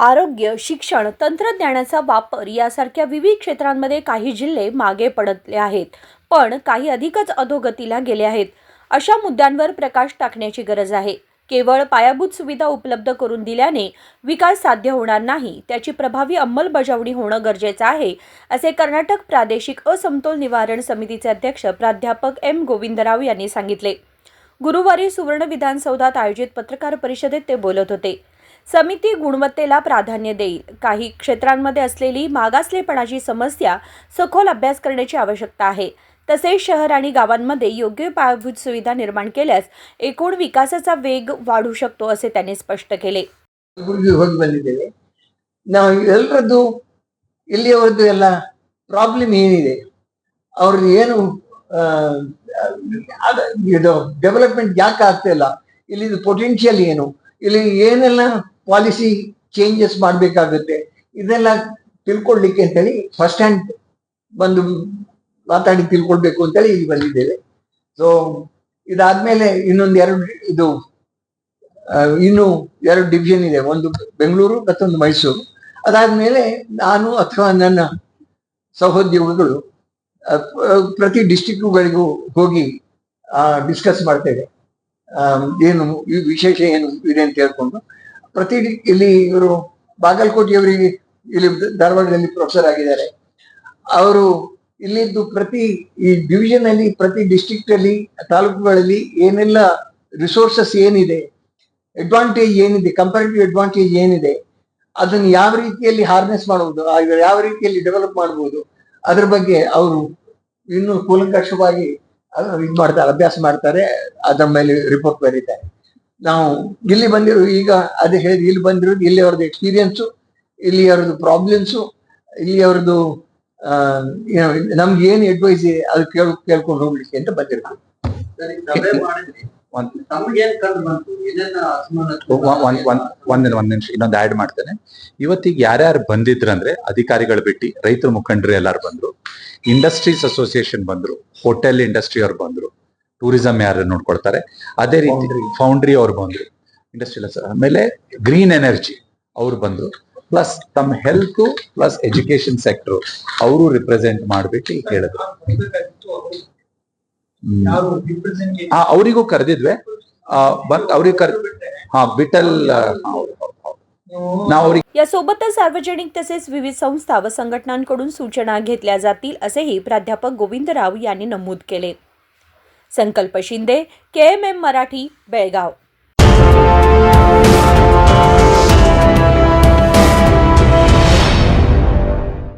आरोग्य, शिक्षण, तंत्रज्ञानाचा वापर यासारख्या विविध क्षेत्रांमध्ये काही जिल्हे मागे पडले आहेत, पण काही अधिकच अधोगतीला गेले आहेत. अशा मुद्द्यांवर प्रकाश टाकण्याची गरज आहे. केवळ पायाभूत सुविधा उपलब्ध करून दिल्याने विकास साध्य होणार नाही, त्याची प्रभावी अंमलबजावणी होणं गरजेचं आहे, असे कर्नाटक प्रादेशिक असमतोल निवारण समितीचे अध्यक्ष प्राध्यापक एम गोविंदराव यांनी सांगितले. गुरुवारी सुवर्ण विधानसौधात आयोजित पत्रकार परिषदेत ते बोलत होते. समिती गुणवत्तेला प्राधान्य देईल. काही क्षेत्रांमध्ये असलेली मागासलेपणाची समस्या सखोल अभ्यास करण्याची आवश्यकता आहे. तसेच शहर आणि गावांमध्ये योग्य पायाभूत सुविधा निर्माण केल्यास एकूण विकासाचा वेग वाढू शकतो, असे त्यांनी स्पष्ट केले. ಹೋಗಿ ಬಂದಿದ್ದೇವೆ ನಾವು ಎಲ್ಲರದ್ದು ಇಲ್ಲಿಯವರದ್ದು ಎಲ್ಲ ಪ್ರಾಬ್ಲಮ್ ಏನಿದೆ ಅವ್ರದ್ದು ಏನು ಇದು ಡೆವಲಪ್ಮೆಂಟ್ ಯಾಕೆ ಆಗ್ತಾ ಇಲ್ಲ, ಇಲ್ಲಿ ಪೊಟೆನ್ಷಿಯಲ್ ಏನು, ಇಲ್ಲಿ ಏನೆಲ್ಲ ಪಾಲಿಸಿ ಚೇಂಜಸ್ ಮಾಡಬೇಕಾಗುತ್ತೆ, ಇದೆಲ್ಲ ತಿಳ್ಕೊಳ್ಲಿಕ್ಕೆ ಅಂತೇಳಿ ಫಸ್ಟ್ ಹ್ಯಾಂಡ್ ಬಂದು ಮಾತಾಡಿ ತಿಳ್ಕೊಳ್ಬೇಕು ಅಂತೇಳಿ ಇಲ್ಲಿ ಬಂದಿದ್ದೇವೆ. ಸೊ ಇದಾದ್ಮೇಲೆ ಇನ್ನು ಎರಡು ಡಿವಿಷನ್ ಇದೆ, ಒಂದು ಬೆಂಗಳೂರು ಮತ್ತೊಂದು ಮೈಸೂರು. ಅದಾದ್ಮೇಲೆ ನಾನು ಅಥವಾ ನನ್ನ ಸಹೋದ್ಯೋಗಿಗಳು ಪ್ರತಿ ಡಿಸ್ಟಿಕ್ಗಳಿಗೂ ಹೋಗಿ ಡಿಸ್ಕಸ್ ಮಾಡ್ತೇವೆ. ಏನು ವಿಶೇಷ ಏನು ಇದೆ ಅಂತ ಹೇಳ್ಕೊಂಡು ಇಲ್ಲಿ ಇವರು ಬಾಗಲಕೋಟೆಯವರಿಗೆ ಇಲ್ಲಿ ಧಾರವಾಡದಲ್ಲಿ ಪ್ರೊಫೆಸರ್ ಆಗಿದ್ದಾರೆ. ಅವರು ಇಲ್ಲಿದ್ದು ಪ್ರತಿ ಈ ಡಿವಿಷನ್ ಅಲ್ಲಿ ಪ್ರತಿ ಡಿಸ್ಟ್ರಿಕ್ಟ್ ಅಲ್ಲಿ ತಾಲೂಕುಗಳಲ್ಲಿ ಏನೆಲ್ಲ ರಿಸೋರ್ಸಸ್ ಏನಿದೆ, ಅಡ್ವಾಂಟೇಜ್ ಏನಿದೆ, ಕಂಪೇರಿಟಿವ್ ಅಡ್ವಾಂಟೇಜ್ ಏನಿದೆ, ಅದನ್ನು ಯಾವ ರೀತಿಯಲ್ಲಿ ಹಾರ್ನೆಸ್ ಮಾಡಬಹುದು, ಯಾವ ರೀತಿಯಲ್ಲಿ ಡೆವಲಪ್ ಮಾಡಬಹುದು, ಅದ್ರ ಬಗ್ಗೆ ಅವರು ಇನ್ನೂ ಕೂಲಂಕಷವಾಗಿ ಇದು ಮಾಡ್ತಾರೆ, ಅಭ್ಯಾಸ ಮಾಡ್ತಾರೆ, ಅದರ ಮೇಲೆ ರಿಪೋರ್ಟ್ ಬರೀತಾರೆ. ನಾವು ಇಲ್ಲಿ ಬಂದಿರೋ ಈಗ ಅದೇ ಹೇಳಿದ ಇಲ್ಲಿ ಬಂದಿರೋದು ಇಲ್ಲಿ ಅವ್ರದ್ದು ಎಕ್ಸ್ಪೀರಿಯನ್ಸು, ಇಲ್ಲಿ ಅವ್ರದ್ದು ಪ್ರಾಬ್ಲಮ್ಸು, ಇಲ್ಲಿ ಅವ್ರದ್ದು ನಮ್ಗೆ ಏನು ಅಡ್ವೈಸ್ ಇದೆ ಅದು ಕೇಳ್ಕೊಂಡು ಹೋಗ್ಲಿಕ್ಕೆ ಅಂತ ಬಂದಿರ್ತೀವಿ. ಒಂದ್ ನಿಮಿಷ ಇನ್ನೊಂದು ಆಡ್ ಮಾಡ್ತೇನೆ. ಇವತ್ತಿಗೆ ಯಾರ್ಯಾರು ಬಂದಿದ್ರಂದ್ರೆ ಅಧಿಕಾರಿಗಳು ಬಿಟ್ಟು ರೈತರ ಮುಖಂಡರು ಎಲ್ಲಾರು ಬಂದ್ರು, ಇಂಡಸ್ಟ್ರೀಸ್ ಅಸೋಸಿಯೇಷನ್ ಬಂದ್ರು, ಹೋಟೆಲ್ ಇಂಡಸ್ಟ್ರಿ ಅವ್ರು ಬಂದ್ರು, ಟೂರಿಸಂ ಯಾರು ನೋಡ್ಕೊಳ್ತಾರೆ, ಅದೇ ರೀತಿ ಫೌಂಡ್ರಿ ಅವ್ರು ಬಂದ್ರು, ಇಂಡಸ್ಟ್ರಿಯಲ್, ಆಮೇಲೆ ಗ್ರೀನ್ ಎನರ್ಜಿ ಅವ್ರು ಬಂದ್ರು, ಪ್ಲಸ್ ತಮ್ಮ ಹೆಲ್ತ್ ಪ್ಲಸ್ ಎಜುಕೇಶನ್ ಸೆಕ್ಟರ್ ಅವರು ರಿಪ್ರೆಸೆಂಟ್ ಮಾಡ್ಬಿಟ್ಟು ಹೇಳಿದ್ರು. ಅವರಿಗೂ ಕರೆದಿದ್ವಿ, ಅವ್ರಿಗೆ बिटल यासोबतच सार्वजनिक तसेच विविध संस्था व संघटनांकडून सूचना घेतल्या जातील, असेही प्राध्यापक गोविंदराव यांनी नमूद केले. संकल्प शिंदे, KMM मराठी, बेळगाव.